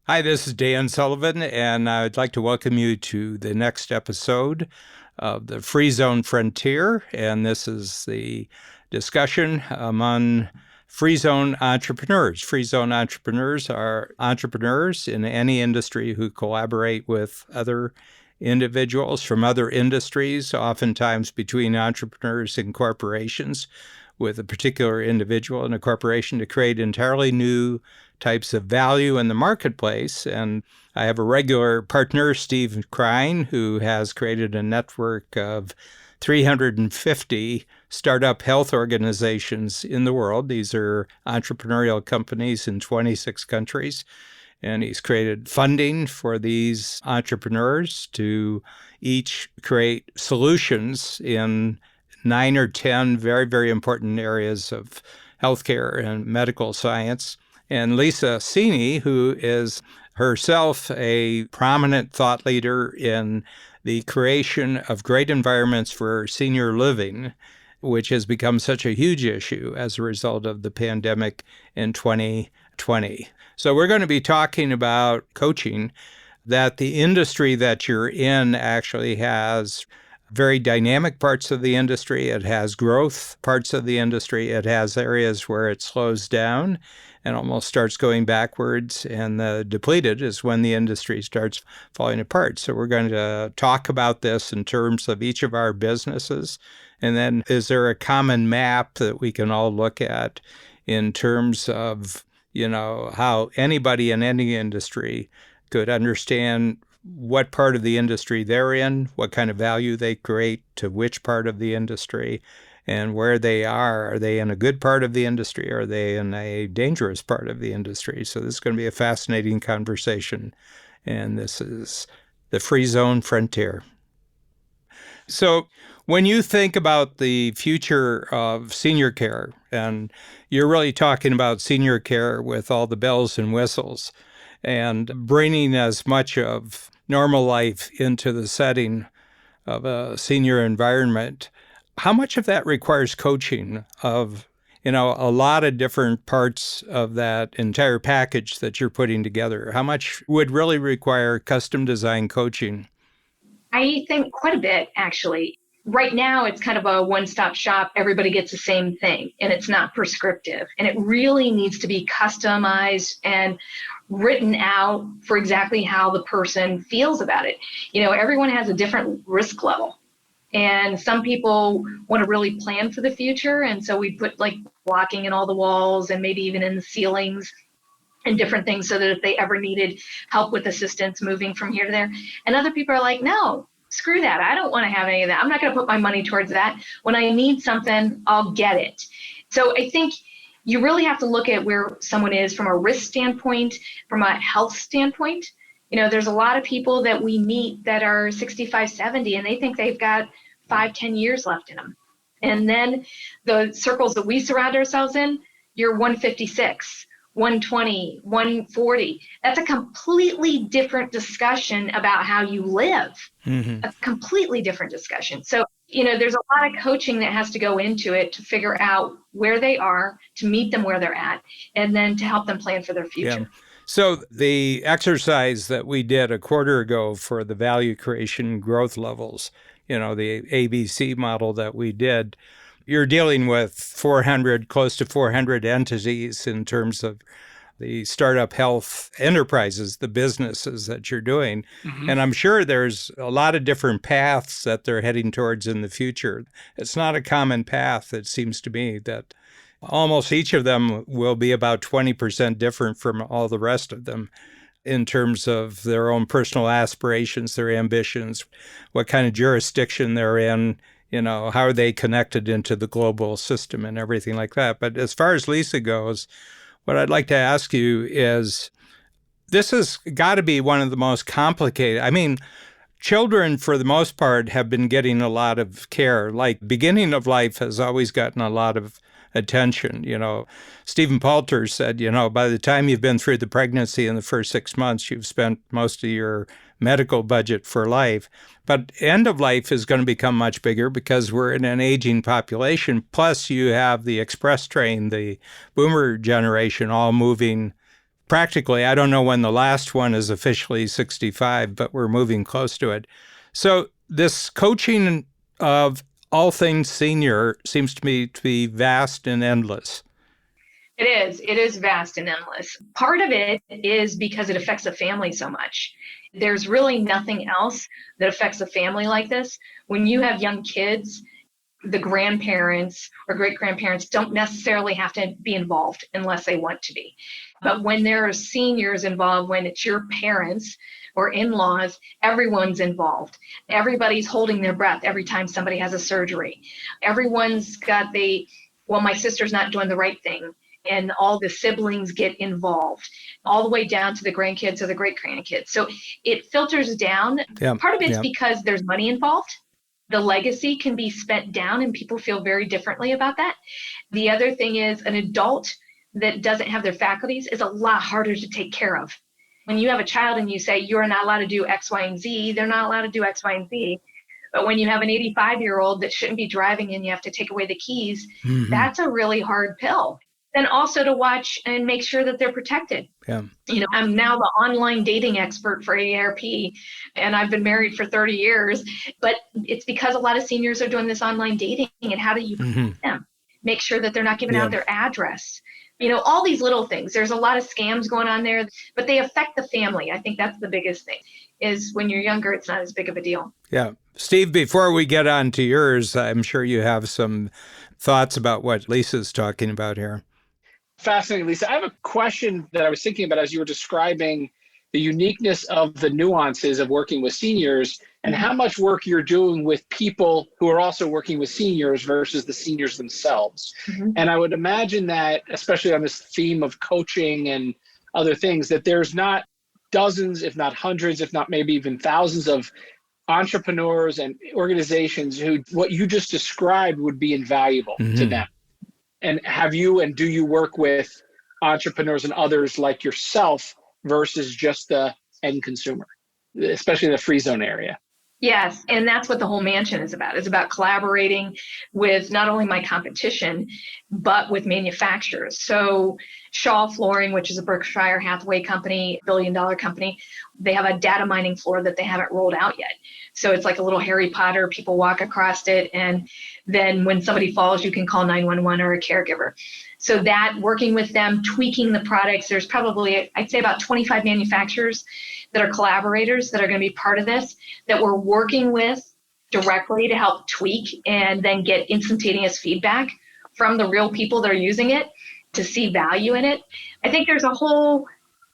Hi, this is Dan Sullivan, and I'd like to welcome you to the next episode of the Free Zone Frontier. And this is the discussion among Free Zone entrepreneurs. Free Zone entrepreneurs are entrepreneurs in any industry who collaborate with other individuals from other industries, oftentimes between entrepreneurs and corporations, with a particular individual and a corporation to create entirely new types of value in the marketplace. And I have a regular partner, Steve Krein, who has created a network of 350 startup health organizations in the world. These are entrepreneurial companies in 26 countries. And he's created funding for these entrepreneurs to each create solutions in 9 or 10 very, very important areas of healthcare and medical science. And Lisa Cini, who is herself a prominent thought leader in the creation of great environments for senior living, which has become such a huge issue as a result of the pandemic in 2020. So we're going to be talking about coaching, that the industry that you're in actually has very dynamic parts of the industry. It has growth parts of the industry. It has areas where it slows down and almost starts going backwards. And the depleted is when the industry starts falling apart. So we're going to talk about this in terms of each of our businesses. And then is there a common map that we can all look at in terms of, how anybody in any industry could understand what part of the industry they're in, what kind of value they create to which part of the industry, and where they are. Are they in a good part of the industry? Or are they in a dangerous part of the industry? So this is going to be a fascinating conversation. And this is the Free Zone Frontier. So when you think about the future of senior care, and you're really talking about senior care with all the bells and whistles, and bringing as much of normal life into the setting of a senior environment, how much of that requires coaching of, a lot of different parts of that entire package that you're putting together? How much would really require custom design coaching? I think quite a bit, actually. Right now, it's kind of a one-stop shop. Everybody gets the same thing, and it's not prescriptive. And it really needs to be customized and written out for exactly how the person feels about it. Everyone has a different risk level. And some people want to really plan for the future. And so we put like blocking in all the walls and maybe even in the ceilings and different things so that if they ever needed help with assistance moving from here to there. And other people are like, no, screw that. I don't want to have any of that. I'm not going to put my money towards that. When I need something, I'll get it. So I think you really have to look at where someone is from a risk standpoint, from a health standpoint. There's a lot of people that we meet that are 65, 70, and they think they've got 5-10 years left in them. And then the circles that we surround ourselves in, you're 156. 120, 140. That's a completely different discussion about how you live. Mm-hmm. A completely different discussion. So, there's a lot of coaching that has to go into it to figure out where they are, to meet them where they're at, and then to help them plan for their future. Yeah. So the exercise that we did a quarter ago for the value creation growth levels, the ABC model that we did, you're dealing with 400, close to 400 entities in terms of the startup health enterprises, the businesses that you're doing. Mm-hmm. And I'm sure there's a lot of different paths that they're heading towards in the future. It's not a common path, it seems to me, that almost each of them will be about 20% different from all the rest of them in terms of their own personal aspirations, their ambitions, what kind of jurisdiction they're in, how are they connected into the global system and everything like that. But as far as Lisa goes, what I'd like to ask you is, this has got to be one of the most complicated. I mean, children, for the most part, have been getting a lot of care. Like, beginning of life has always gotten a lot of attention. Stephen Palter said, by the time you've been through the pregnancy in the first 6 months, you've spent most of your medical budget for life. But end of life is going to become much bigger because we're in an aging population. Plus, you have the express train, the boomer generation, all moving practically, I don't know when the last one is officially 65, but we're moving close to it. So this coaching of all things senior seems to me to be vast and endless. It is. It is vast and endless. Part of it is because it affects a family so much. There's really nothing else that affects a family like this. When you have young kids, the grandparents or great-grandparents don't necessarily have to be involved unless they want to be. But when there are seniors involved, when it's your parents or in-laws, everyone's involved. Everybody's holding their breath every time somebody has a surgery. Everyone's got well, my sister's not doing the right thing. And all the siblings get involved, all the way down to the grandkids or the great-grandkids. So it filters down. Yeah, Part of it's because there's money involved. The legacy can be spent down and people feel very differently about that. The other thing is an adult that doesn't have their faculties is a lot harder to take care of. When you have a child and you say, you're not allowed to do X, Y, and Z, they're not allowed to do X, Y, and Z. But when you have an 85-year-old that shouldn't be driving and you have to take away the keys, that's a really hard pill. Then also to watch and make sure that they're protected. Yeah. I'm now the online dating expert for AARP, and I've been married for 30 years, but it's because a lot of seniors are doing this online dating, and how do you protect them? Make sure that they're not giving out their address. All these little things. There's a lot of scams going on there, but they affect the family. I think that's the biggest thing, is when you're younger, it's not as big of a deal. Yeah. Steve, before we get on to yours, I'm sure you have some thoughts about what Lisa's talking about here. Fascinating, Lisa. I have a question that I was thinking about as you were describing the uniqueness of the nuances of working with seniors and how much work you're doing with people who are also working with seniors versus the seniors themselves. And I would imagine that, especially on this theme of coaching and other things, that there's not dozens, if not hundreds, if not maybe even thousands of entrepreneurs and organizations who what you just described would be invaluable to them. And do you work with entrepreneurs and others like yourself versus just the end consumer, especially in the free zone area? Yes, and that's what the whole mansion is about. It's about collaborating with not only my competition, but with manufacturers. So Shaw Flooring, which is a Berkshire Hathaway company, billion-dollar company, they have a data mining floor that they haven't rolled out yet. So it's like a little Harry Potter. People walk across it, and then when somebody falls, you can call 911 or a caregiver. So that, working with them, tweaking the products, there's probably, I'd say about 25 manufacturers that are collaborators that are going to be part of this, that we're working with directly to help tweak and then get instantaneous feedback from the real people that are using it to see value in it. I think there's a whole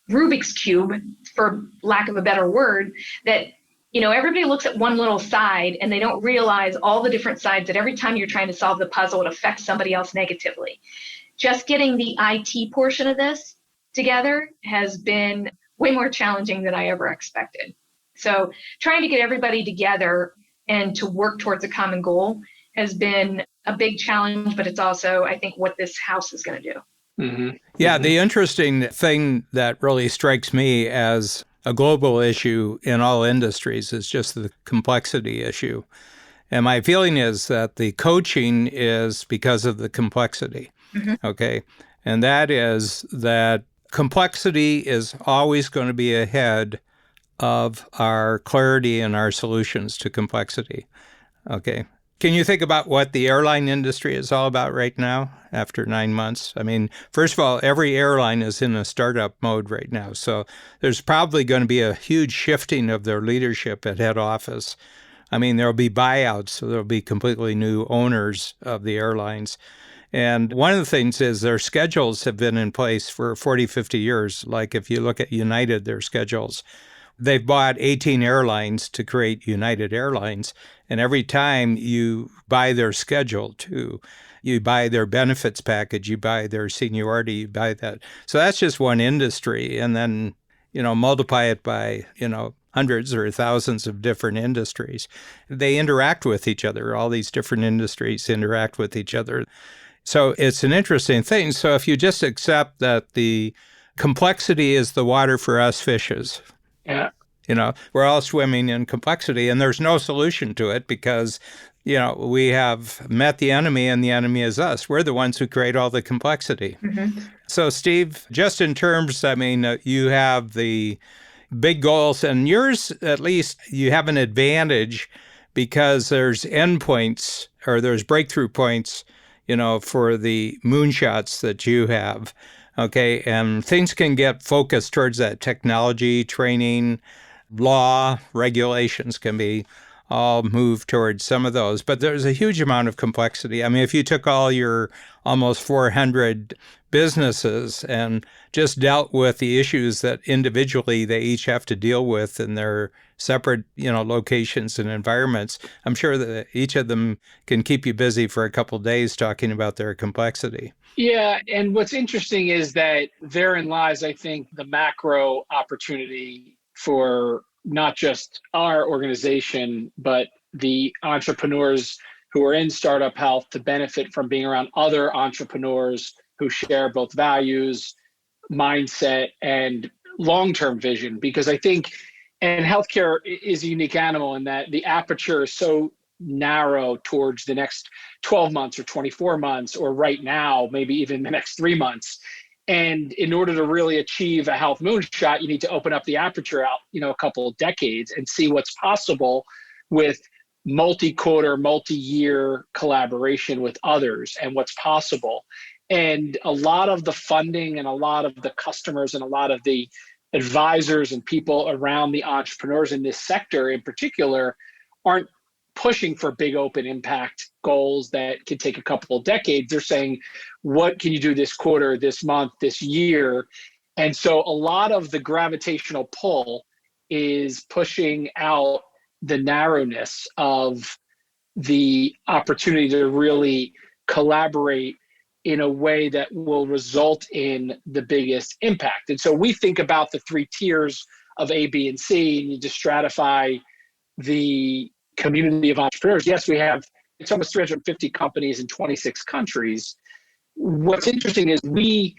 Rubik's Cube, for lack of a better word, that everybody looks at one little side and they don't realize all the different sides, that every time you're trying to solve the puzzle, it affects somebody else negatively. Just getting the IT portion of this together has been way more challenging than I ever expected. So trying to get everybody together and to work towards a common goal has been a big challenge, but it's also, I think, what this house is going to do. Yeah, the interesting thing that really strikes me as a global issue in all industries is just the complexity issue. And my feeling is that the coaching is because of the complexity. Okay. And that is that complexity is always going to be ahead of our clarity and our solutions to complexity. Okay. Can you think about what the airline industry is all about right now after 9 months? I mean, first of all, every airline is in a startup mode right now. So there's probably going to be a huge shifting of their leadership at head office. I mean, there'll be buyouts, so there'll be completely new owners of the airlines. And one of the things is their schedules have been in place for 40, 50 years. Like if you look at United, their schedules, they've bought 18 airlines to create United Airlines. And every time you buy their schedule too, you buy their benefits package, you buy their seniority, you buy that. So that's just one industry. And then, multiply it by, hundreds or thousands of different industries. They interact with each other. All these different industries interact with each other. So it's an interesting thing. So if you just accept that the complexity is the water for us fishes, we're all swimming in complexity, and there's no solution to it because we have met the enemy and the enemy is us. We're the ones who create all the complexity. Mm-hmm. So, Steve, just in terms, you have the big goals, and yours, at least, you have an advantage because there's endpoints or there's breakthrough points, for the moonshots that you have. Okay. And things can get focused towards that. Technology, training, law, regulations can be all moved towards some of those. But there's a huge amount of complexity. If you took all your almost 400 businesses and just dealt with the issues that individually they each have to deal with in their separate, locations and environments, I'm sure that each of them can keep you busy for a couple of days talking about their complexity. Yeah, and what's interesting is that therein lies, I think, the macro opportunity for not just our organization, but the entrepreneurs who are in startup health to benefit from being around other entrepreneurs who share both values, mindset, and long-term vision. Because I think, and healthcare is a unique animal in that the aperture is so narrow towards the next 12 months or 24 months, or right now, maybe even the next 3 months. And in order to really achieve a health moonshot, you need to open up the aperture out, a couple of decades and see what's possible with multi-quarter, multi-year collaboration with others and what's possible. And a lot of the funding and a lot of the customers and a lot of the advisors and people around the entrepreneurs in this sector in particular aren't pushing for big open impact goals that could take a couple of decades. They're saying, what can you do this quarter, this month, this year? And so a lot of the gravitational pull is pushing out the narrowness of the opportunity to really collaborate in a way that will result in the biggest impact. And so we think about the 3 tiers of A, B, and C, and you just stratify the community of entrepreneurs. Yes, it's almost 350 companies in 26 countries. What's interesting is we,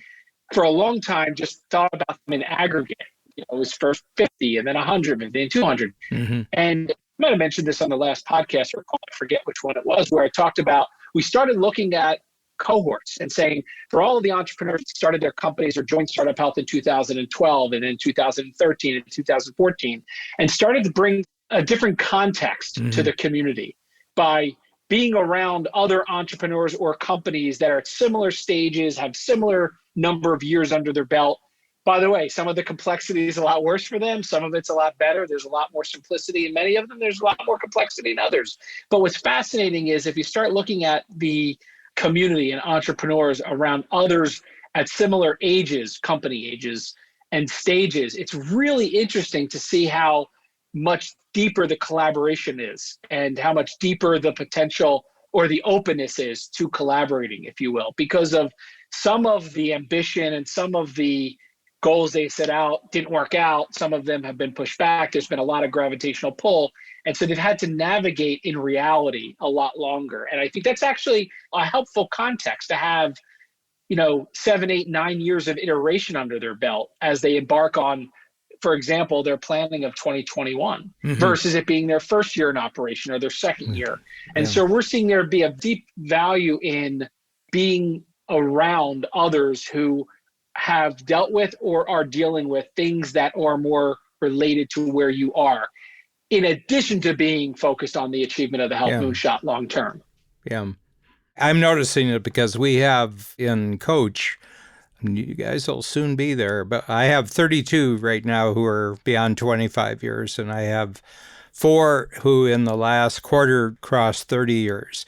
for a long time, just thought about them in aggregate. It was first 50 and then 100 and then 200. Mm-hmm. And I might have mentioned this on the last podcast, or I forget which one it was, where I talked about, we started looking at cohorts and saying, for all of the entrepreneurs that started their companies or joined Startup Health in 2012 and in 2013 and 2014, and started to bring a different context to the community by being around other entrepreneurs or companies that are at similar stages, have similar number of years under their belt. By the way, some of the complexity is a lot worse for them. Some of it's a lot better. There's a lot more simplicity in many of them. There's a lot more complexity in others. But what's fascinating is if you start looking at the community and entrepreneurs around others at similar ages, company ages and stages, it's really interesting to see how much deeper the collaboration is and how much deeper the potential or the openness is to collaborating, if you will, because of some of the ambition and some of the goals they set out didn't work out. Some of them have been pushed back. There's been a lot of gravitational pull. And so they've had to navigate in reality a lot longer. And I think that's actually a helpful context to have, 7, 8, 9 years of iteration under their belt as they embark on, for example, their planning of 2021 versus it being their first year in operation or their second year. And so we're seeing there be a deep value in being around others who have dealt with or are dealing with things that are more related to where you are, in addition to being focused on the achievement of the health moonshot long term. Yeah. I'm noticing it because we have in Coach, you guys will soon be there, but I have 32 right now who are beyond 25 years, and I have 4 who in the last quarter crossed 30 years.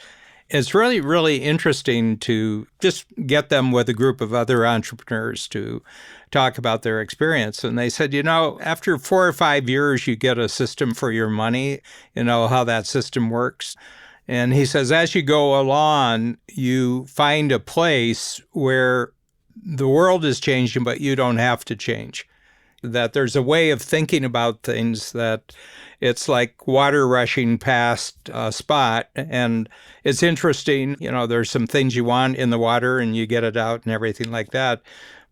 It's really, really interesting to just get them with a group of other entrepreneurs to talk about their experience. And they said, after 4 or 5 years, you get a system for your money, how that system works. And he says, as you go along, you find a place where the world is changing, but you don't have to change. That there's a way of thinking about things that it's like water rushing past a spot. And it's interesting, there's some things you want in the water and you get it out and everything like that.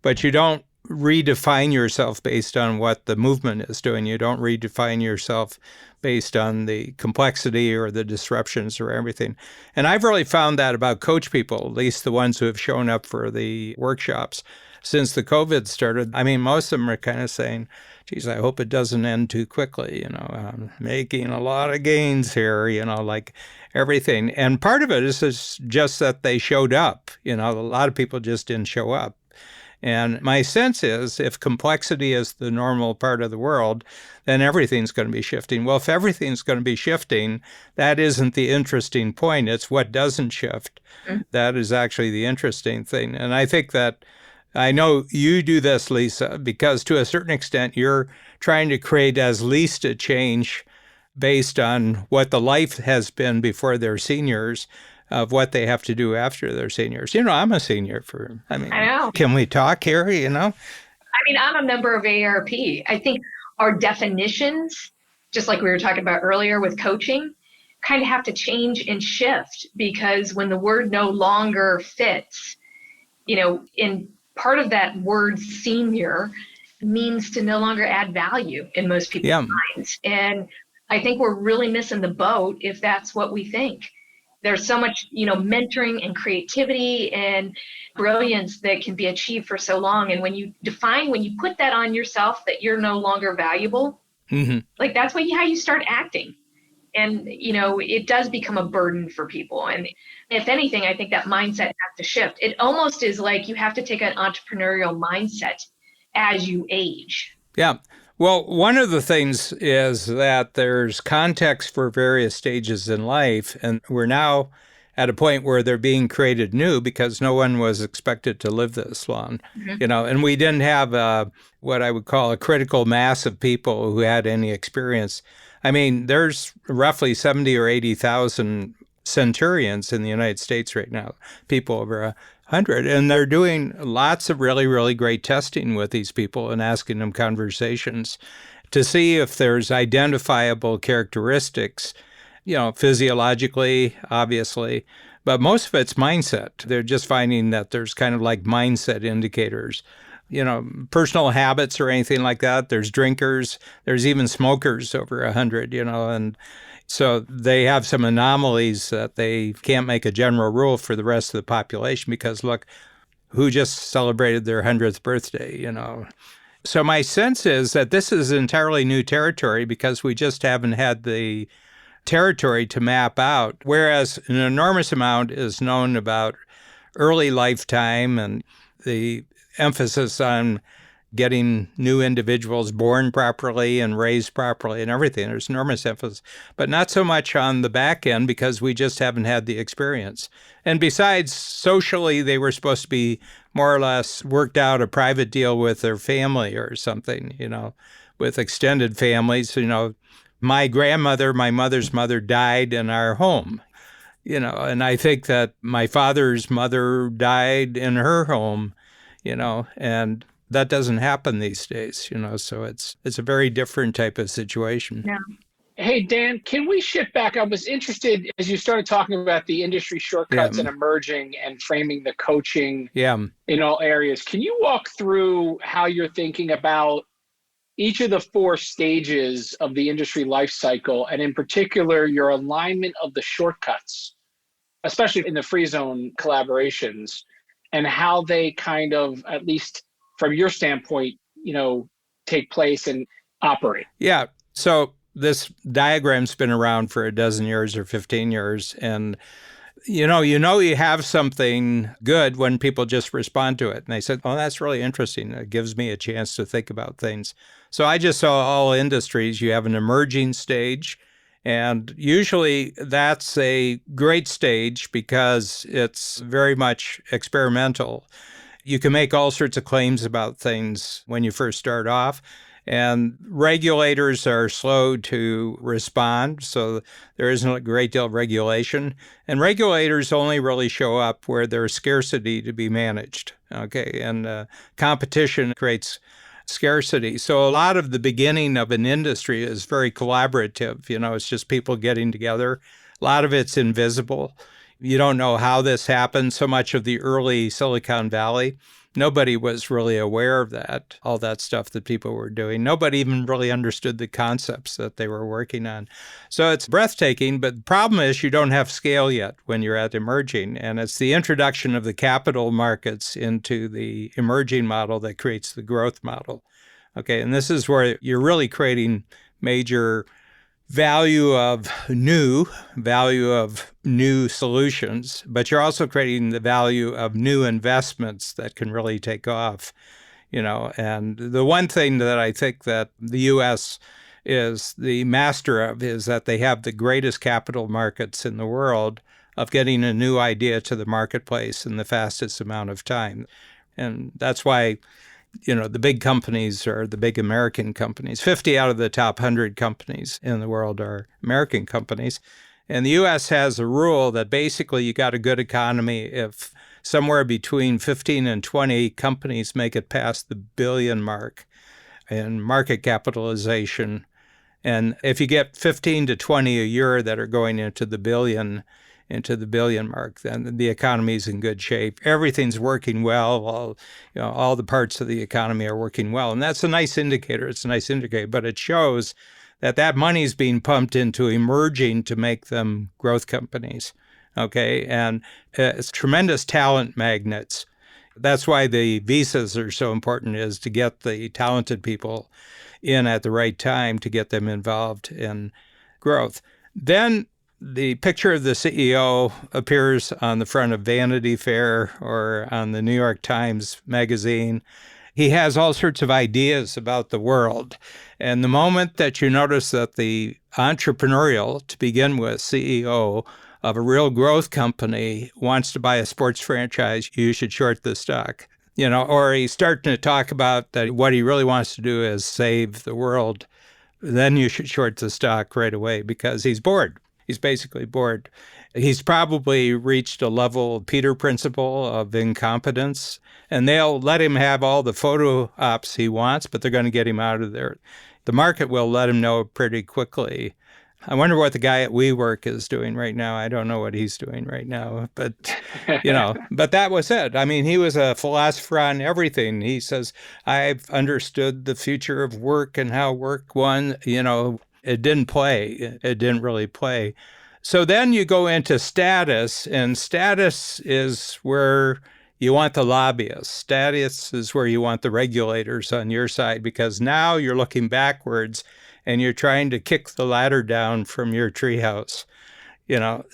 But you don't redefine yourself based on what the movement is doing. You don't redefine yourself based on the complexity or the disruptions or everything. And I've really found that about coach people, at least the ones who have shown up for the workshops since the COVID started. I mean, most of them are kind of saying, geez, I hope it doesn't end too quickly. I'm making a lot of gains here, like everything. And part of it is just that they showed up. A lot of people just didn't show up. And my sense is if complexity is the normal part of the world, then everything's going to be shifting. Well, if everything's going to be shifting, that isn't the interesting point. It's what doesn't shift. That is actually the interesting thing. And I think that I know you do this, Lisa, because to a certain extent, you're trying to create as least a change based on what the life has been before they're seniors of what they have to do after they're seniors. I'm a senior I know. Can we talk here, I'm a member of ARP. I think our definitions, just like we were talking about earlier with coaching, kind of have to change and shift because when the word no longer fits, in part of that word senior means to no longer add value in most people's minds. And I think we're really missing the boat if that's what we think. There's so much, mentoring and creativity and brilliance that can be achieved for so long. And when you put that on yourself that you're no longer valuable, like that's how you start acting. And, it does become a burden for people. And if anything, I think that mindset has to shift. It almost is like you have to take an entrepreneurial mindset as you age. Yeah. Well, one of the things is that there's context for various stages in life, and we're now at a point where they're being created new because no one was expected to live this long, and we didn't have what I would call a critical mass of people who had any experience. I mean, there's roughly 70 or 80,000 centurions in the United States right now, people over 100, and they're doing lots of really, really great testing with these people and asking them conversations to see if there's identifiable characteristics, physiologically, obviously, but most of it's mindset. They're just finding that there's kind of like mindset indicators, personal habits or anything like that. There's drinkers, there's even smokers over 100, and so they have some anomalies that they can't make a general rule for the rest of the population because, look, who just celebrated their 100th birthday, So my sense is that this is entirely new territory because we just haven't had the territory to map out, whereas an enormous amount is known about early lifetime and the emphasis on getting new individuals born properly and raised properly and everything. There's enormous emphasis, but not so much on the back end because we just haven't had the experience. And besides, socially, they were supposed to be more or less worked out a private deal with their family or something, with extended families. My grandmother, my mother's mother died in our home, and I think that my father's mother died in her home, and that doesn't happen these days, so it's a very different type of situation. Yeah. Hey, Dan, can we shift back? I was interested as you started talking about the industry shortcuts and emerging and framing the coaching in all areas. Can you walk through how you're thinking about each of the 4 stages of the industry life cycle, and in particular, your alignment of the shortcuts, especially in the free zone collaborations, and how they kind of, at least from your standpoint, take place and operate? Yeah. So this diagram's been around for a dozen years or 15 years. And, you have something good when people just respond to it. And they said, oh, that's really interesting. It gives me a chance to think about things. So I just saw all industries, you have an emerging stage. And usually that's a great stage because it's very much experimental. You can make all sorts of claims about things when you first start off, and regulators are slow to respond, so there isn't a great deal of regulation. And regulators only really show up where there's scarcity to be managed, okay? And competition creates scarcity. So a lot of the beginning of an industry is very collaborative. It's just people getting together. A lot of it's invisible. You don't know how this happened. So much of the early Silicon Valley nobody was really aware of that, all that stuff that people were doing. Nobody even really understood the concepts that they were working on. So it's breathtaking, but the problem is you don't have scale yet when you're at emerging. And it's the introduction of the capital markets into the emerging model that creates the growth model. Okay, and this is where you're really creating major value of new solutions, but you're also creating the value of new investments that can really take off, And the one thing that I think that the U.S. is the master of is that they have the greatest capital markets in the world of getting a new idea to the marketplace in the fastest amount of time. And that's why the big companies are the big American companies. 50 out of the top 100 companies in the world are American companies. And the U.S. has a rule that basically you got a good economy if somewhere between 15 and 20 companies make it past the billion mark in market capitalization. And if you get 15 to 20 a year that are going into the billion mark, then the economy is in good shape. Everything's working well. All the parts of the economy are working well. And that's a nice indicator. It's a nice indicator, but it shows that money is being pumped into emerging to make them growth companies. Okay. And it's tremendous talent magnets. That's why the visas are so important, is to get the talented people in at the right time to get them involved in growth. Then the picture of the CEO appears on the front of Vanity Fair or on the New York Times magazine. He has all sorts of ideas about the world. And the moment that you notice that the entrepreneurial, to begin with, CEO of a real growth company wants to buy a sports franchise, you should short the stock. Or he's starting to talk about that what he really wants to do is save the world, then you should short the stock right away because he's bored. He's basically bored. He's probably reached a level, Peter principle, of incompetence, and they'll let him have all the photo ops he wants, but they're going to get him out of there. The market will let him know pretty quickly. I wonder what the guy at WeWork is doing right now. I don't know what he's doing right now, but, but that was it. I mean, he was a philosopher on everything. He says, I've understood the future of work and how work won, It didn't play. It didn't really play. So then you go into status, and status is where you want the lobbyists. Status is where you want the regulators on your side, because now you're looking backwards and you're trying to kick the ladder down from your treehouse.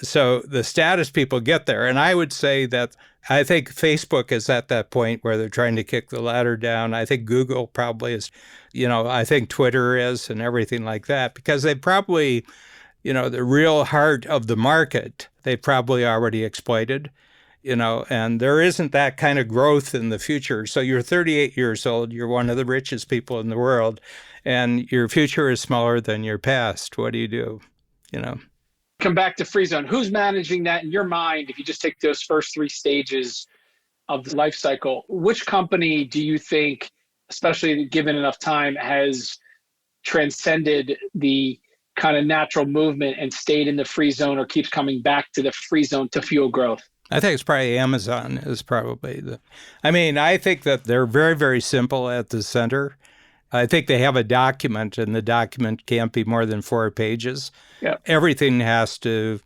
So the status people get there. And I would say that I think Facebook is at that point where they're trying to kick the ladder down. I think Google probably is, I think Twitter is, and everything like that, because they probably, the real heart of the market, they probably already exploited, and there isn't that kind of growth in the future. So you're 38 years old, you're one of the richest people in the world, and your future is smaller than your past. What do you do? Come back to free zone. Who's managing that in your mind? If you just take those first three stages of the life cycle, which company do you think, especially given enough time, has transcended the kind of natural movement and stayed in the free zone, or keeps coming back to the free zone to fuel growth? I think it's probably Amazon is probably I think that they're very, very simple at the center. I think they have a document, and the document can't be more than 4 pages. Yep. Everything has to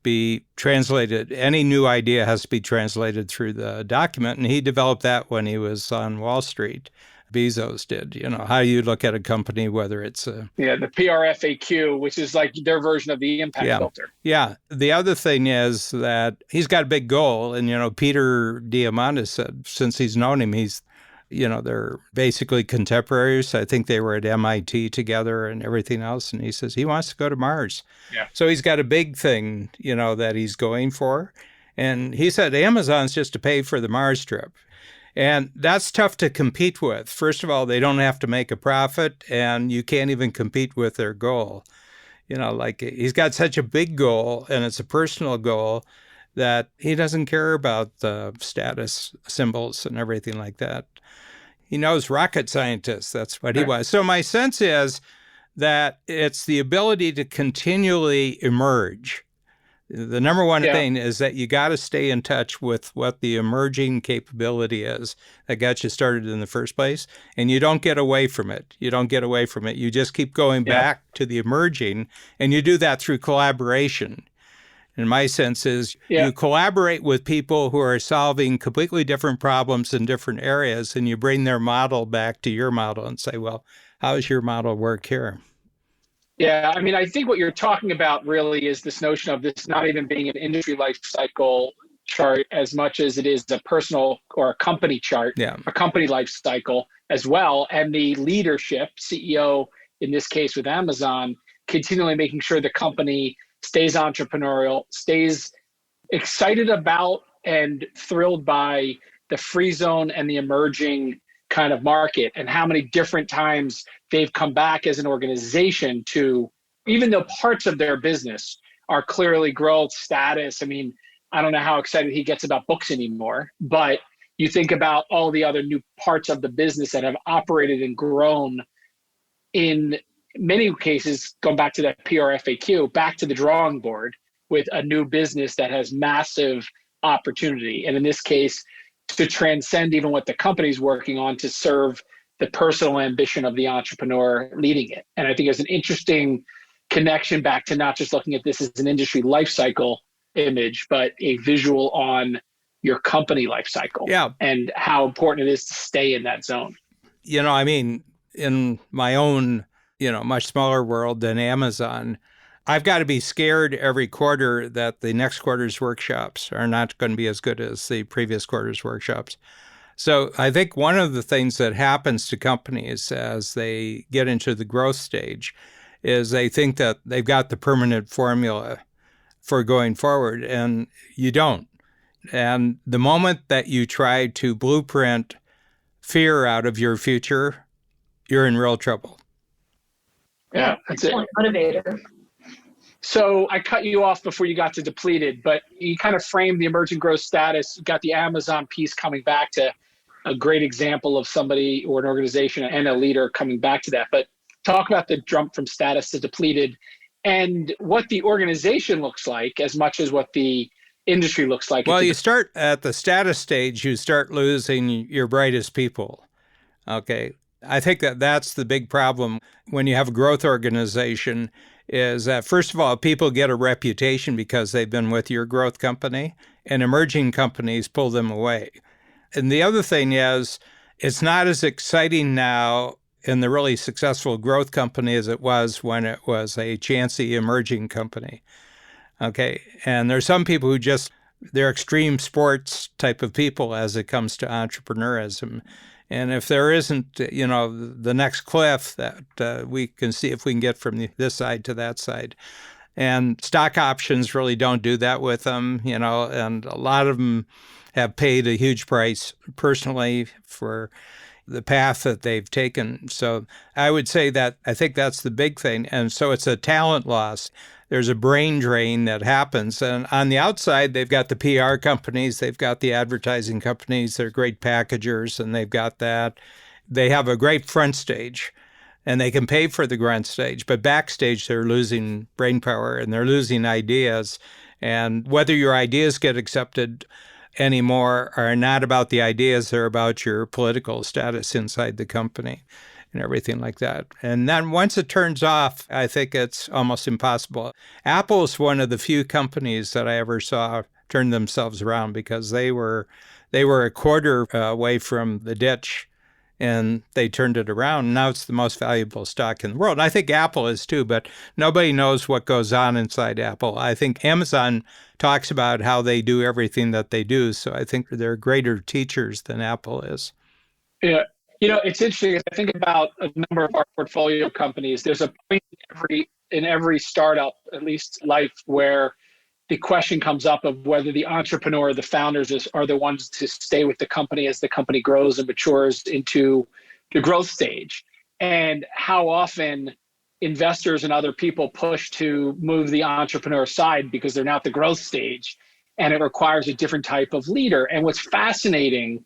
be translated. Any new idea has to be translated through the document, and he developed that when he was on Wall Street. Bezos did, how you look at a company, whether it's the PRFAQ, which is like their version of the impact filter. Yeah. The other thing is that he's got a big goal. And, Peter Diamandis said, since he's known him, they're basically contemporaries. I think they were at MIT together and everything else. And he says he wants to go to Mars. Yeah. So he's got a big thing, that he's going for. And he said Amazon's just to pay for the Mars trip. And that's tough to compete with. First of all, they don't have to make a profit, and you can't even compete with their goal. He's got such a big goal, and it's a personal goal, that he doesn't care about the status symbols and everything like that. He knows rocket scientists. That's what he was. So my sense is that it's the ability to continually emerge The number one Yeah. thing is that you got to stay in touch with what the emerging capability is that got you started in the first place. And you don't get away from it. You don't get away from it. You just keep going Yeah. back to the emerging, and you do that through collaboration. And my sense is Yeah. you collaborate with people who are solving completely different problems in different areas, and you bring their model back to your model and say, well, how does your model work here? Yeah, I mean, I think what you're talking about really is this notion of this not even being an industry life cycle chart as much as it is a personal or a company chart, Yeah. a company life cycle as well. And the leadership, CEO in this case with Amazon, continually making sure the company stays entrepreneurial, stays excited about and thrilled by the free zone and the emerging kind of market, and how many different times they've come back as an organization to, even though parts of their business are clearly growth status. I mean, I don't know how excited he gets about books anymore, but you think about all the other new parts of the business that have operated and grown, in many cases, going back to that PRFAQ, back to the drawing board with a new business that has massive opportunity. And in this case, to transcend even what the company's working on to serve the personal ambition of the entrepreneur leading it. And I think it's an interesting connection back to not just looking at this as an industry life cycle image, but a visual on your company life cycle. Yeah. And how important it is to stay in that zone. I mean, in my own, much smaller world than Amazon, I've got to be scared every quarter that the next quarter's workshops are not going to be as good as the previous quarter's workshops. So I think one of the things that happens to companies as they get into the growth stage is they think that they've got the permanent formula for going forward, and you don't. And the moment that you try to blueprint fear out of your future, you're in real trouble. Yeah, that's it. Motivator. So I cut you off before you got to depleted, but you kind of framed the emerging growth status. You got the Amazon piece coming back to a great example of somebody or an organization and a leader coming back to that. But talk about the jump from status to depleted and what the organization looks like as much as what the industry looks like. Well, you start at the status stage, you start losing your brightest people. Okay. I think that that's the big problem when you have a growth organization is that, first of all, people get a reputation because they've been with your growth company, and emerging companies pull them away. And the other thing is, it's not as exciting now in the really successful growth company as it was when it was a chancy emerging company. Okay. And there's some people who they're extreme sports type of people as it comes to entrepreneurism. And if there isn't, the next cliff that we can see if we can get from this side to that side. And stock options really don't do that with them, and a lot of them have paid a huge price personally for the path that they've taken. So I would say that I think that's the big thing. And so it's a talent loss. There's a brain drain that happens. And on the outside, they've got the PR companies, they've got the advertising companies, they're great packagers, and they've got that. They have a great front stage, and they can pay for the front stage. But backstage, they're losing brain power, and they're losing ideas. And whether your ideas get accepted anymore are not about the ideas, they're about your political status inside the company and everything like that. And then once it turns off, I think it's almost impossible. Apple is one of the few companies that I ever saw turn themselves around because they were a quarter away from the ditch, and they turned it around. Now it's the most valuable stock in the world. And I think Apple is too, but nobody knows what goes on inside Apple. I think Amazon talks about how they do everything that they do. So I think they're greater teachers than Apple is. Yeah. It's interesting. I think about a number of our portfolio companies. There's a point in every startup, at least life, where the question comes up of whether the entrepreneur, the founders are the ones to stay with the company as the company grows and matures into the growth stage. And how often investors and other people push to move the entrepreneur aside because they're not the growth stage, and it requires a different type of leader. And what's fascinating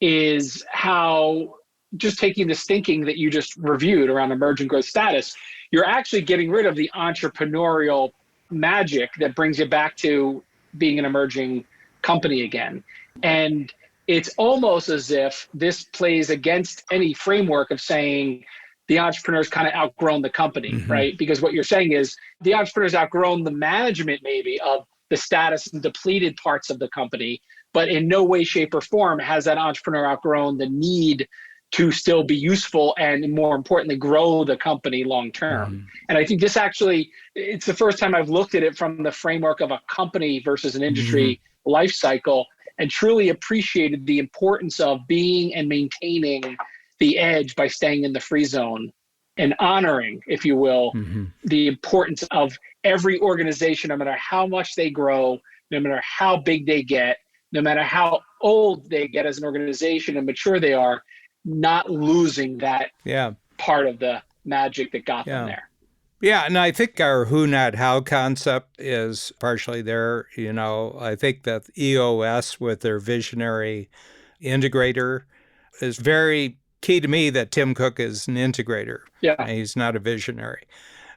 is how, just taking this thinking that you just reviewed around emerging growth status, you're actually getting rid of the entrepreneurial magic that brings you back to being an emerging company again. And it's almost as if this plays against any framework of saying the entrepreneur's kind of outgrown the company, right? Because what you're saying is the entrepreneur's outgrown the management maybe of the status and depleted parts of the company, but in no way, shape, or form has that entrepreneur outgrown the need to still be useful and, more importantly, grow the company long term. And I think this actually, it's the first time I've looked at it from the framework of a company versus an industry life cycle, and truly appreciated the importance of being and maintaining the edge by staying in the free zone, and honoring, if you will, the importance of every organization, no matter how much they grow, no matter how big they get, no matter how old they get as an organization and mature they are, not losing that part of the magic that got them there. Yeah, and I think our who, not how concept is partially there. You know, I think that EOS with their visionary integrator is very key to me, that Tim Cook is an integrator. Yeah. He's not a visionary.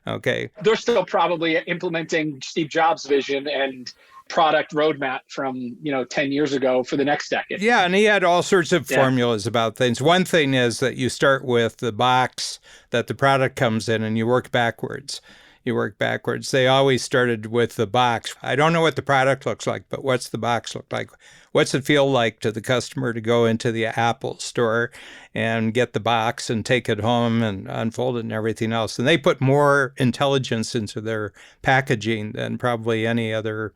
Okay. They're still probably implementing Steve Jobs' vision and product roadmap from 10 years ago for the next decade. Yeah, and he had all sorts of formulas about things. One thing is that you start with the box that the product comes in and you work backwards. They always started with the box. I don't know what the product looks like, but what's the box look like? What's it feel like to the customer to go into the Apple store and get the box and take it home and unfold it and everything else? And they put more intelligence into their packaging than probably any other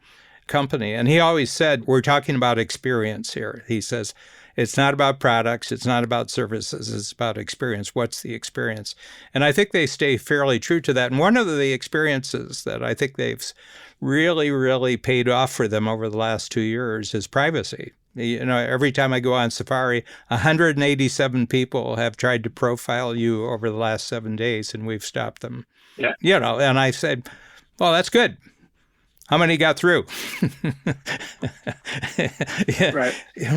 company. And he always said, we're talking about experience here. He says, it's not about products, it's not about services, it's about experience. What's the experience? And I think they stay fairly true to that. And one of the experiences that I think they've really, really paid off for them over the last 2 years is privacy. You know, every time I go on Safari, 187 people have tried to profile you over the last 7 days, and we've stopped them. Yeah. You know, and I said, well, that's good. How many got through? Right.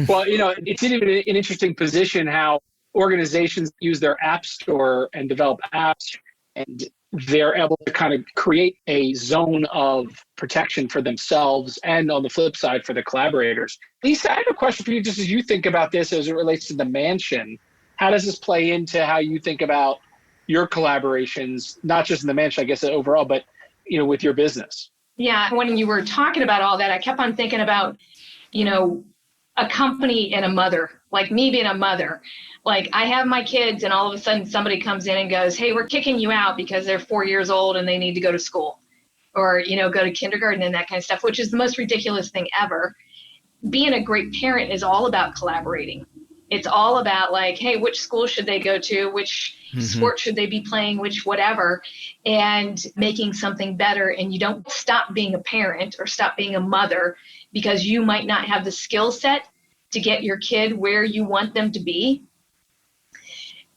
Well, it's even an interesting position how organizations use their app store and develop apps, and they're able to kind of create a zone of protection for themselves and, on the flip side, for the collaborators. Lisa, I have a question for you, just as you think about this as it relates to the mansion. How does this play into how you think about your collaborations, not just in the mansion, I guess, overall, but with your business? Yeah, when you were talking about all that, I kept on thinking about, a company and a mother, like me being a mother. Like, I have my kids and all of a sudden somebody comes in and goes, hey, we're kicking you out because they're 4 years old and they need to go to school or, go to kindergarten and that kind of stuff, which is the most ridiculous thing ever. Being a great parent is all about collaborating. It's all about like, hey, which school should they go to? Which sport should they be playing? Which whatever, and making something better. And you don't stop being a parent or stop being a mother because you might not have the skill set to get your kid where you want them to be.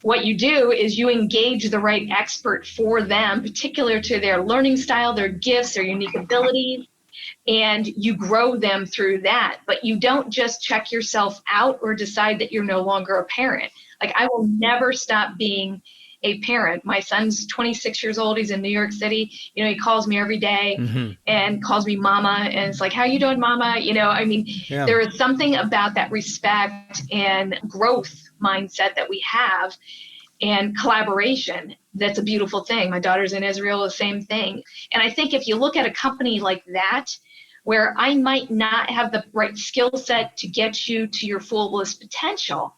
What you do is you engage the right expert for them, particular to their learning style, their gifts, their unique abilities, and you grow them through that. But you don't just check yourself out or decide that you're no longer a parent. Like, I will never stop being a parent. My son's 26 years old. He's in New York City. He calls me every day and calls me mama. And it's like, how you doing, mama? There is something about that respect and growth mindset that we have and collaboration. That's a beautiful thing. My daughter's in Israel, the same thing. And I think if you look at a company like that, where I might not have the right skill set to get you to your fullest potential,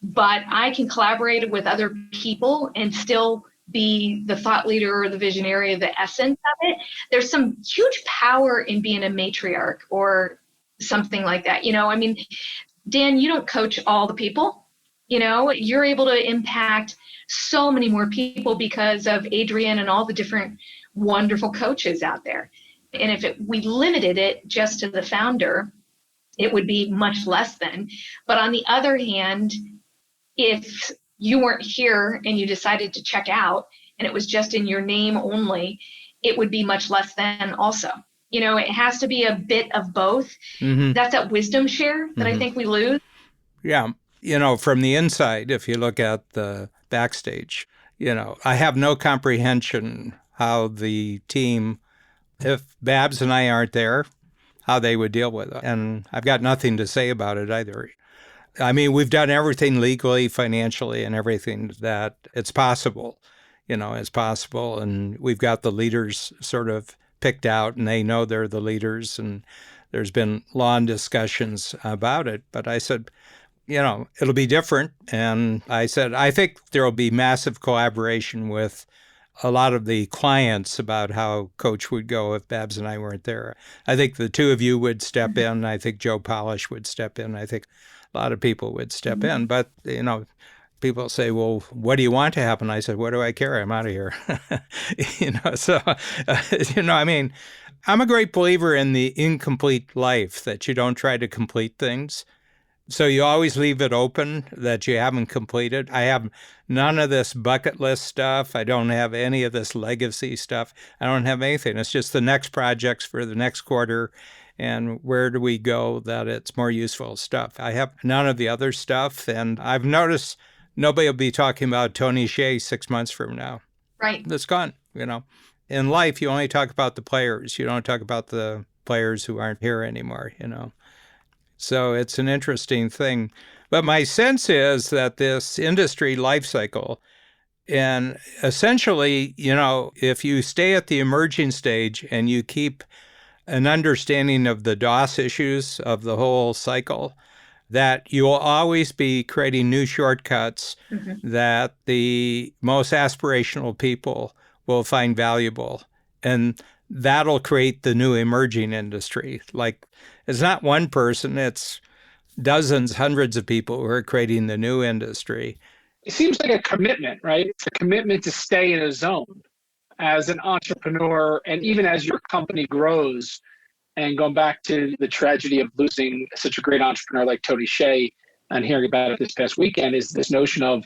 but I can collaborate with other people and still be the thought leader or the visionary of the essence of it. There's some huge power in being a matriarch or something like that. Dan, you don't coach all the people. You're able to impact so many more people because of Adrian and all the different wonderful coaches out there. And if we limited it just to the founder, it would be much less than. But on the other hand, if you weren't here and you decided to check out and it was just in your name only, it would be much less than also. It has to be a bit of both. That's that wisdom share that I think we lose. Yeah. From the inside, if you look at the backstage, I have no comprehension how the team if Babs and I aren't there, how they would deal with it. And I've got nothing to say about it either. I mean, we've done everything legally, financially, and everything that it's possible. It's possible. And we've got the leaders sort of picked out, and they know they're the leaders. And there's been long discussions about it. But I said, it'll be different. And I said, I think there will be massive collaboration with a lot of the clients about how Coach would go if Babs and I weren't there. I think the two of you would step in. I think Joe Polish would step in. I think a lot of people would step in. But, people say, well, what do you want to happen? I said, what do I care? I'm out of here. I mean, I'm a great believer in the incomplete life, that you don't try to complete things. So you always leave it open that you haven't completed. I have none of this bucket list stuff. I don't have any of this legacy stuff. I don't have anything. It's just the next projects for the next quarter and where do we go that it's more useful stuff. I have none of the other stuff. And I've noticed nobody will be talking about Tony Hsieh 6 months from now. Right. It's gone, In life, you only talk about the players. You don't talk about the players who aren't here anymore, So it's an interesting thing. But my sense is that this industry life cycle, and essentially, if you stay at the emerging stage and you keep an understanding of the DOS issues of the whole cycle, that you will always be creating new shortcuts that the most aspirational people will find valuable. And that'll create the new emerging industry. Like, it's not one person, it's dozens, hundreds of people who are creating the new industry. It seems like a commitment, right? It's a commitment to stay in a zone as an entrepreneur, and even as your company grows. And going back to the tragedy of losing such a great entrepreneur like Tony Hsieh and hearing about it this past weekend, is this notion of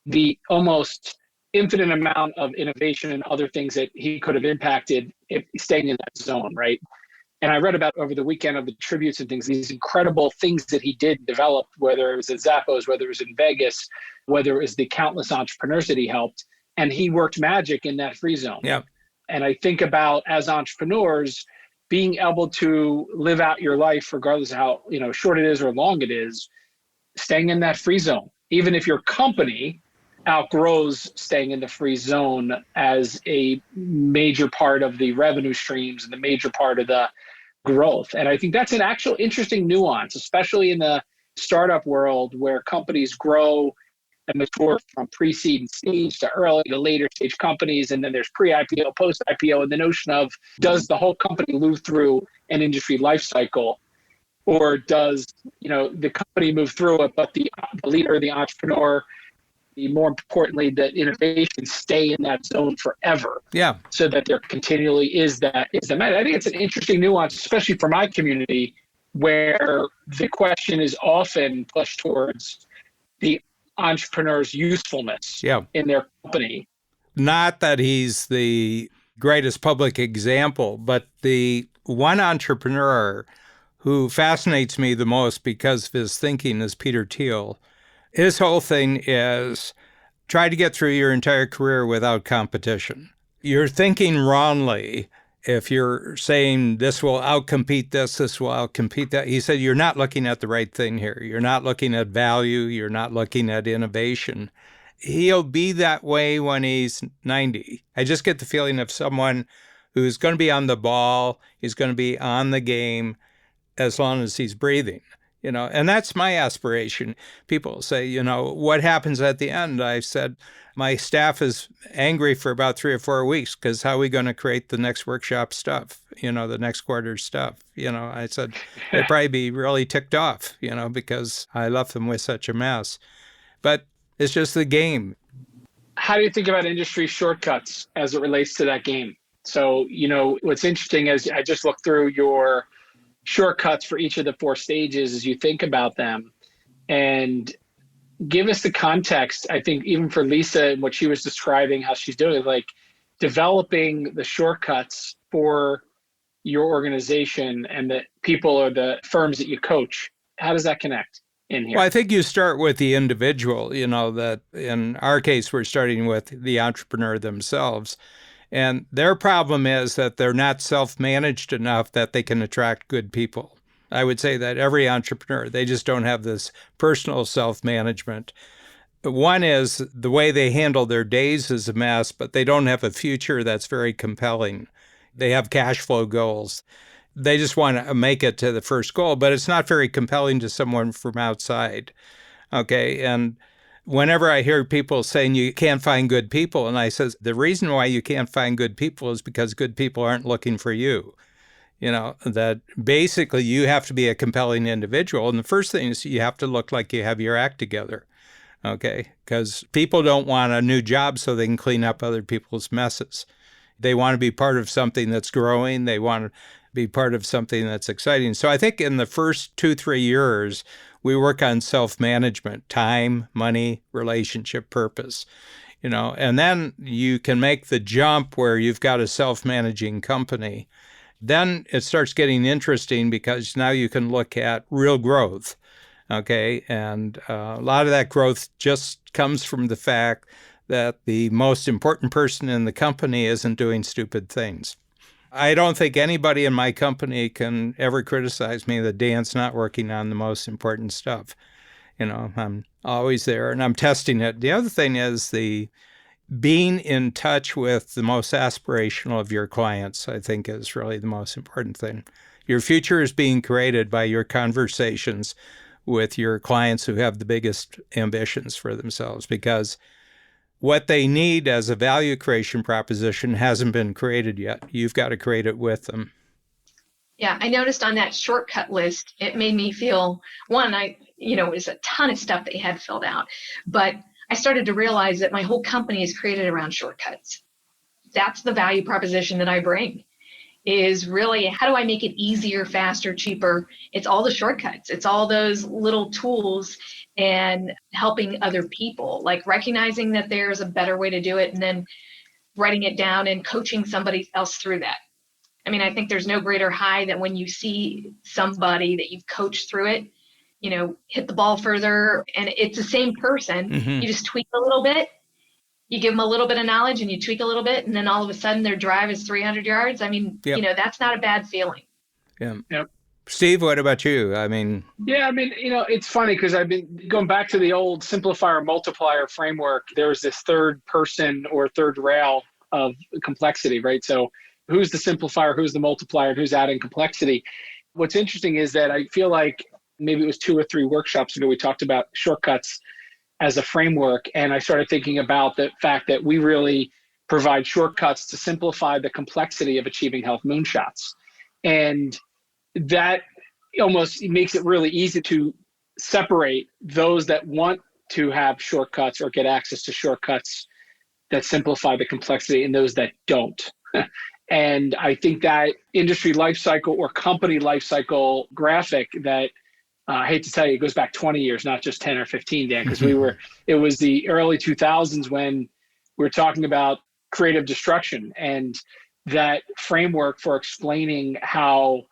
the almost infinite amount of innovation and other things that he could have impacted if staying in that zone, right? And I read about over the weekend of the tributes and things, these incredible things that he did develop, whether it was at Zappos, whether it was in Vegas, whether it was the countless entrepreneurs that he helped. And he worked magic in that free zone. Yeah. And I think about, as entrepreneurs, being able to live out your life, regardless of how short it is or long it is, staying in that free zone, even if your company outgrows staying in the free zone as a major part of the revenue streams and the major part of the growth. And I think that's an actual interesting nuance, especially in the startup world where companies grow and mature from pre-seed and stage to early to later stage companies. And then there's pre-IPO, post-IPO, and the notion of, does the whole company move through an industry life cycle, or does the company move through it, but the leader, the entrepreneur, more importantly, the innovation stay in that zone forever. Yeah. So that there continually is that. I think it's an interesting nuance, especially for my community, where the question is often pushed towards the entrepreneur's usefulness in their company. Not that he's the greatest public example, but the one entrepreneur who fascinates me the most because of his thinking is Peter Thiel. His whole thing is try to get through your entire career without competition. You're thinking wrongly if you're saying this will outcompete this will outcompete that. He said, you're not looking at the right thing here. You're not looking at value. You're not looking at innovation. He'll be that way when he's 90. I just get the feeling of someone who's going to be on the ball. He's going to be on the game as long as he's breathing. And that's my aspiration. People say, what happens at the end? I said, my staff is angry for about 3 or 4 weeks because how are we going to create the next workshop stuff, the next quarter stuff? I said, they'd probably be really ticked off, because I left them with such a mess. But it's just the game. How do you think about industry shortcuts as it relates to that game? So, what's interesting is I just looked through your shortcuts for each of the 4 stages as you think about them, and give us the context. I think even for Lisa and what she was describing, how she's doing, like developing the shortcuts for your organization and the people or the firms that you coach. How does that connect in here? Well, I think you start with the individual, that in our case, we're starting with the entrepreneur themselves. And their problem is that they're not self-managed enough that they can attract good people. I would say that every entrepreneur, they just don't have this personal self-management. One is the way they handle their days is a mess, but they don't have a future that's very compelling. They have cash flow goals. They just want to make it to the first goal, but it's not very compelling to someone from outside. Okay. And whenever I hear people saying you can't find good people, and I says, the reason why you can't find good people is because good people aren't looking for you. That basically you have to be a compelling individual. And the first thing is you have to look like you have your act together. Okay. Because people don't want a new job so they can clean up other people's messes. They want to be part of something that's growing. They want to be part of something that's exciting. So I think in the first 2-3 years, we work on self-management, time, money, relationship, purpose, and then you can make the jump where you've got a self-managing company. Then it starts getting interesting because now you can look at real growth. Okay. And a lot of that growth just comes from the fact that the most important person in the company isn't doing stupid things. I don't think anybody in my company can ever criticize me that Dan's not working on the most important stuff. I'm always there and I'm testing it. The other thing is the being in touch with the most aspirational of your clients, I think, is really the most important thing. Your future is being created by your conversations with your clients who have the biggest ambitions for themselves, because what they need as a value creation proposition hasn't been created yet. You've got to create it with them. Yeah, I noticed on that shortcut list, it made me feel, one, it was a ton of stuff they had filled out, but I started to realize that my whole company is created around shortcuts. That's the value proposition that I bring, is really how do I make it easier, faster, cheaper? It's all the shortcuts. It's all those little tools and helping other people, like recognizing that there's a better way to do it and then writing it down and coaching somebody else through that. I mean, I think there's no greater high than when you see somebody that you've coached through it, hit the ball further, and it's the same person. Mm-hmm. You just tweak a little bit. You give them a little bit of knowledge and you tweak a little bit, and then all of a sudden their drive is 300 yards. I mean, Yep. That's not a bad feeling. Yeah. Yep. Steve, what about you? It's funny because I've been going back to the old simplifier multiplier framework. There's this third person or third rail of complexity, right? So who's the simplifier, who's the multiplier, who's adding complexity? What's interesting is that I feel like maybe it was 2 or 3 workshops ago, we talked about shortcuts as a framework. And I started thinking about the fact that we really provide shortcuts to simplify the complexity of achieving health moonshots. And that almost makes it really easy to separate those that want to have shortcuts or get access to shortcuts that simplify the complexity and those that don't. And I think that industry lifecycle or company lifecycle graphic that I hate to tell you, it goes back 20 years, not just 10 or 15, Dan, because it was the early 2000s when we were talking about creative destruction and that framework for explaining how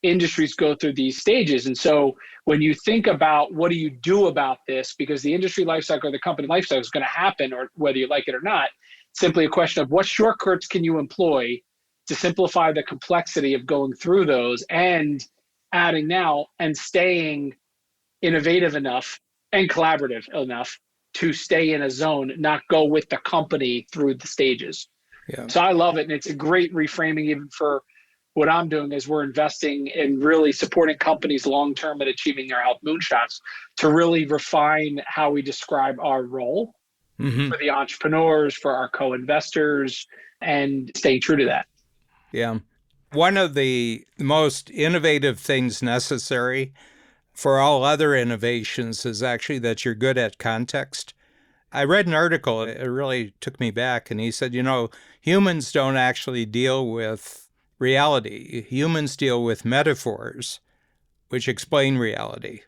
industries go through these stages. And so when you think about what do you do about this, because the industry lifecycle or the company lifecycle is going to happen, or whether you like it or not, simply a question of what shortcuts can you employ to simplify the complexity of going through those and adding now and staying innovative enough and collaborative enough to stay in a zone, not go with the company through the stages. Yeah. So I love it. And it's a great reframing even for what I'm doing as we're investing in really supporting companies long-term at achieving their health moonshots to really refine how we describe our role for the entrepreneurs, for our co-investors, and staying true to that. Yeah. One of the most innovative things necessary for all other innovations is actually that you're good at context. I read an article, it really took me back, and he said, humans don't actually deal with reality. Humans deal with metaphors, which explain reality.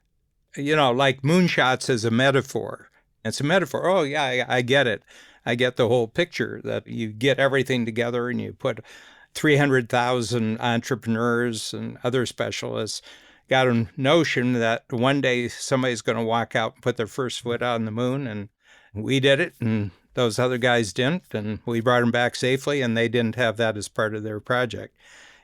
Like moonshots is a metaphor. It's a metaphor. Oh, yeah, I get it. I get the whole picture that you get everything together and you put 300,000 entrepreneurs and other specialists got a notion that one day somebody's going to walk out and put their first foot on the moon, and we did it, and Those other guys didn't, and we brought them back safely, and they didn't have that as part of their project.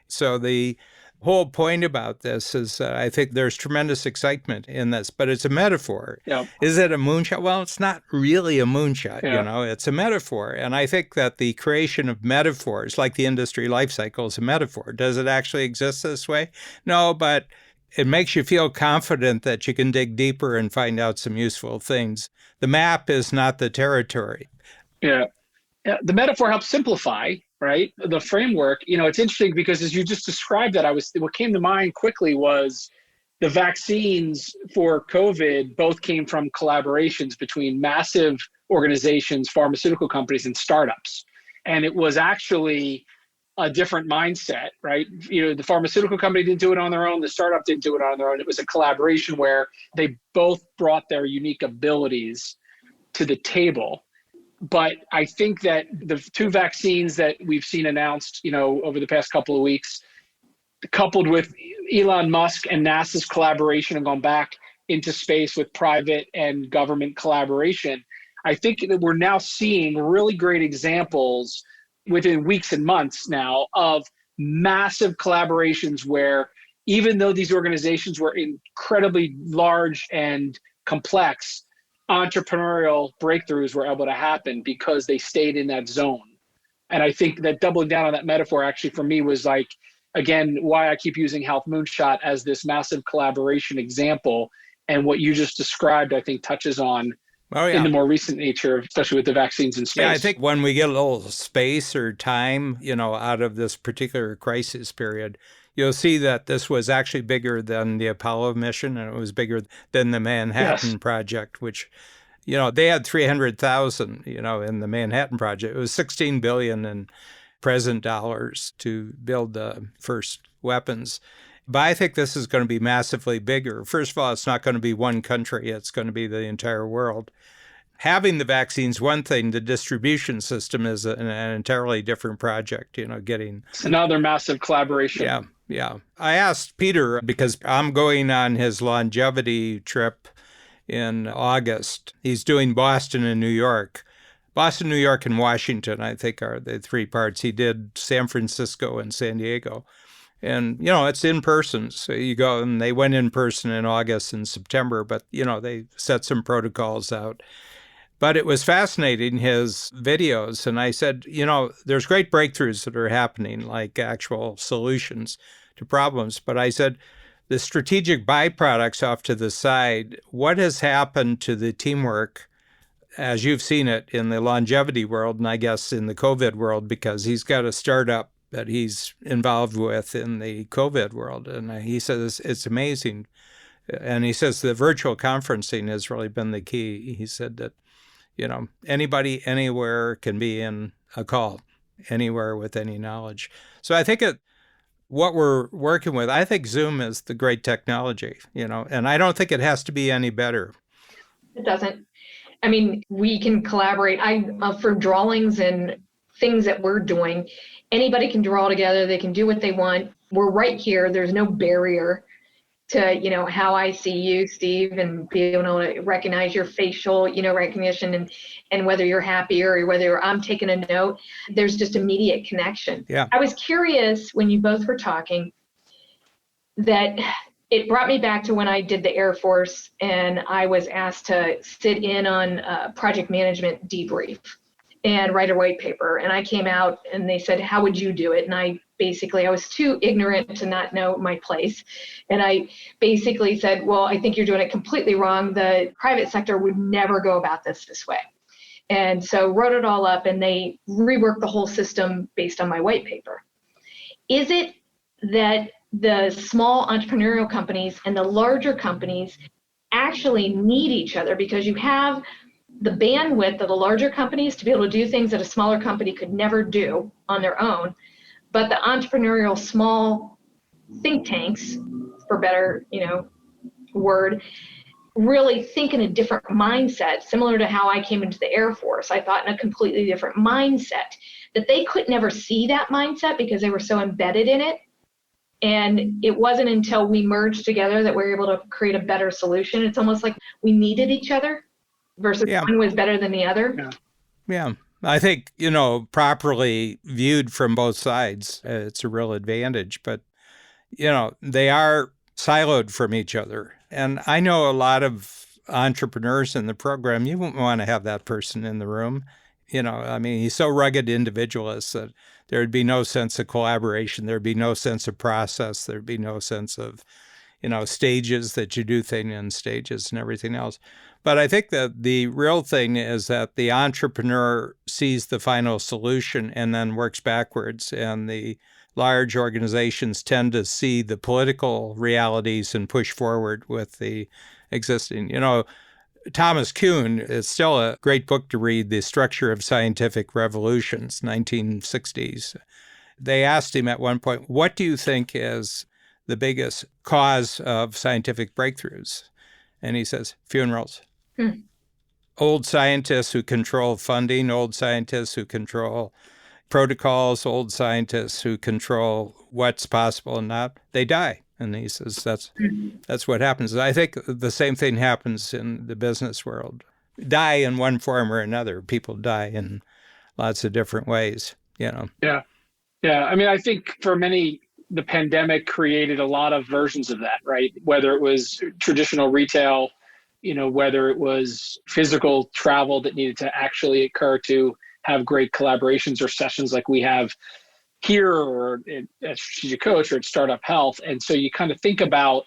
So the whole point about this is I think there's tremendous excitement in this, but it's a metaphor. Yeah. Is it a moonshot? Well, it's not really a moonshot, Yeah. it's a metaphor. And I think that the creation of metaphors, like the industry life cycle, is a metaphor. Does it actually exist this way? No, but it makes you feel confident that you can dig deeper and find out some useful things. The map is not the territory. Yeah. The metaphor helps simplify, right? The framework. It's interesting because as you just described that, what came to mind quickly was the vaccines for COVID both came from collaborations between massive organizations, pharmaceutical companies, and startups. And it was actually a different mindset, right? The pharmaceutical company didn't do it on their own. The startup didn't do it on their own. It was a collaboration where they both brought their unique abilities to the table. But I think that the two vaccines that we've seen announced, over the past couple of weeks, coupled with Elon Musk and NASA's collaboration and gone back into space with private and government collaboration, I think that we're now seeing really great examples within weeks and months now of massive collaborations where even though these organizations were incredibly large and complex, entrepreneurial breakthroughs were able to happen because they stayed in that zone. And I think that doubling down on that metaphor actually for me was like, again, why I keep using Health Moonshot as this massive collaboration example. And what you just described, I think touches on in the more recent nature, especially with the vaccines in space. Yeah, I think when we get a little space or time, out of this particular crisis period, you'll see that this was actually bigger than the Apollo mission, and it was bigger than the Manhattan Project, which, they had 300,000, in the Manhattan Project. It was $16 billion in present dollars to build the first weapons. But I think this is going to be massively bigger. First of all, it's not going to be one country. It's going to be the entire world. Having the vaccine's one thing. The distribution system is an entirely different project, getting... It's another massive collaboration. Yeah. I asked Peter, because I'm going on his longevity trip in August. He's doing Boston and New York. Boston, New York, and Washington, I think, are the three parts. He did San Francisco and San Diego. And, it's in person. So you go, and they went in person in August and September, but, they set some protocols out. But it was fascinating, his videos. And I said, there's great breakthroughs that are happening, like actual solutions to problems. But I said, the strategic byproducts off to the side, what has happened to the teamwork as you've seen it in the longevity world, and I guess in the COVID world, because he's got a startup that he's involved with in the COVID world. And he says it's amazing. And he says the virtual conferencing has really been the key. He said that, anybody, anywhere can be in a call, anywhere with any knowledge. So I think what we're working with, I think Zoom is the great technology, and I don't think it has to be any better. It doesn't. I mean, we can collaborate. For drawings and things that we're doing, anybody can draw together. They can do what they want. We're right here. There's no barrier to, how I see you, Steve, and be able to recognize your facial, recognition and whether you're happy or whether I'm taking a note. There's just immediate connection. Yeah. I was curious when you both were talking that it brought me back to when I did the Air Force and I was asked to sit in on a project management debrief and write a white paper. And I came out and they said, how would you do it? And I was too ignorant to not know my place. And I basically said, well, I think you're doing it completely wrong. The private sector would never go about this way. And so wrote it all up and they reworked the whole system based on my white paper. Is it that the small entrepreneurial companies and the larger companies actually need each other because you have the bandwidth of the larger companies to be able to do things that a smaller company could never do on their own, but the entrepreneurial small think tanks, for better, word, really think in a different mindset, similar to how I came into the Air Force. I thought in a completely different mindset, that they could never see that mindset because they were so embedded in it. And it wasn't until we merged together that we were able to create a better solution. It's almost like we needed each other versus one was better than the other. Yeah. Yeah. I think, properly viewed from both sides, it's a real advantage. But, they are siloed from each other. And I know a lot of entrepreneurs in the program, you wouldn't want to have that person in the room. He's so rugged individualist that there would be no sense of collaboration. There'd be no sense of process. There'd be no sense of, stages that you do things in stages and everything else. But I think that the real thing is that the entrepreneur sees the final solution and then works backwards. And the large organizations tend to see the political realities and push forward with the existing. Thomas Kuhn is still a great book to read, The Structure of Scientific Revolutions, 1960s. They asked him at one point, what do you think is the biggest cause of scientific breakthroughs? And he says, funerals. Old scientists who control funding, old scientists who control protocols, old scientists who control what's possible and not, they die. And he says that's what happens. I think the same thing happens in the business world. Die in one form or another. People die in lots of different ways, Yeah. I think for many, the pandemic created a lot of versions of that, right? Whether it was traditional retail, whether it was physical travel that needed to actually occur to have great collaborations or sessions like we have here or at Strategic Coach or at Startup Health. And so you kind of think about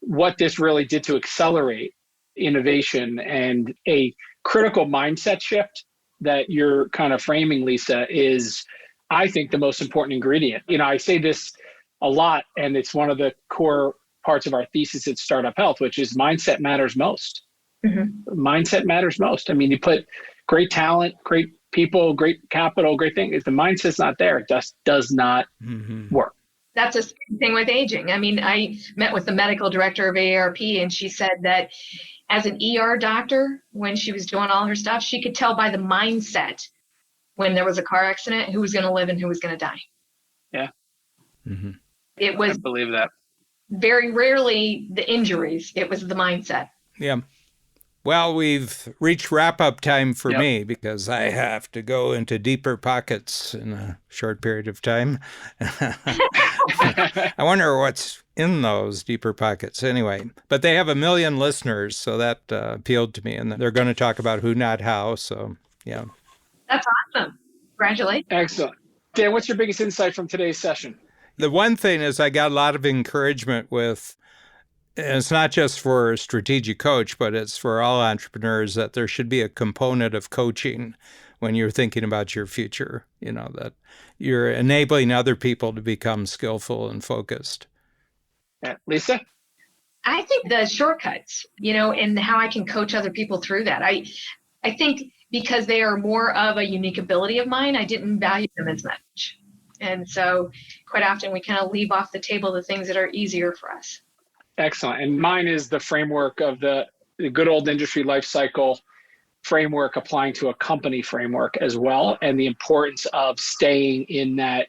what this really did to accelerate innovation, and a critical mindset shift that you're kind of framing, Lisa, is, I think, the most important ingredient. I say this a lot, and it's one of the core parts of our thesis at Startup Health, which is mindset matters most. Mindset matters most. You put great talent, great people, great capital, great thing. If the mindset's not there, it just does not work. That's the same thing with aging. I met with the medical director of AARP, and she said that as an ER doctor, when she was doing all her stuff, she could tell by the mindset when there was a car accident who was going to live and who was going to die. Yeah. It was, I believe that. Very rarely the injuries. It was the mindset. Yeah. Well, we've reached wrap-up time for me because I have to go into deeper pockets in a short period of time. I wonder what's in those deeper pockets anyway. But they have 1 million listeners, so that appealed to me. And they're going to talk about who, not how. So, yeah. That's awesome. Congratulations. Excellent. Dan, what's your biggest insight from today's session? The one thing is I got a lot of encouragement with, and it's not just for a strategic coach, but it's for all entrepreneurs, that there should be a component of coaching when you're thinking about your future, that you're enabling other people to become skillful and focused. Lisa? I think the shortcuts, and how I can coach other people through that. I think because they are more of a unique ability of mine, I didn't value them as much. And so quite often we kind of leave off the table the things that are easier for us. Excellent. And mine is the framework of the good old industry life cycle framework applying to a company framework as well, and the importance of staying in that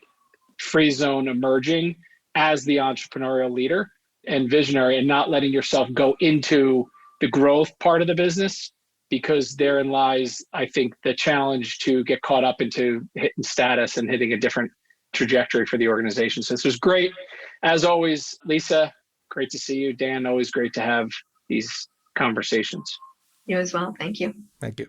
free zone emerging as the entrepreneurial leader and visionary, and not letting yourself go into the growth part of the business, because therein lies, I think, the challenge to get caught up into hitting status and hitting a different trajectory for the organization. So this was great. As always, Lisa, great to see you. Dan, always great to have these conversations. You as well. Thank you. Thank you.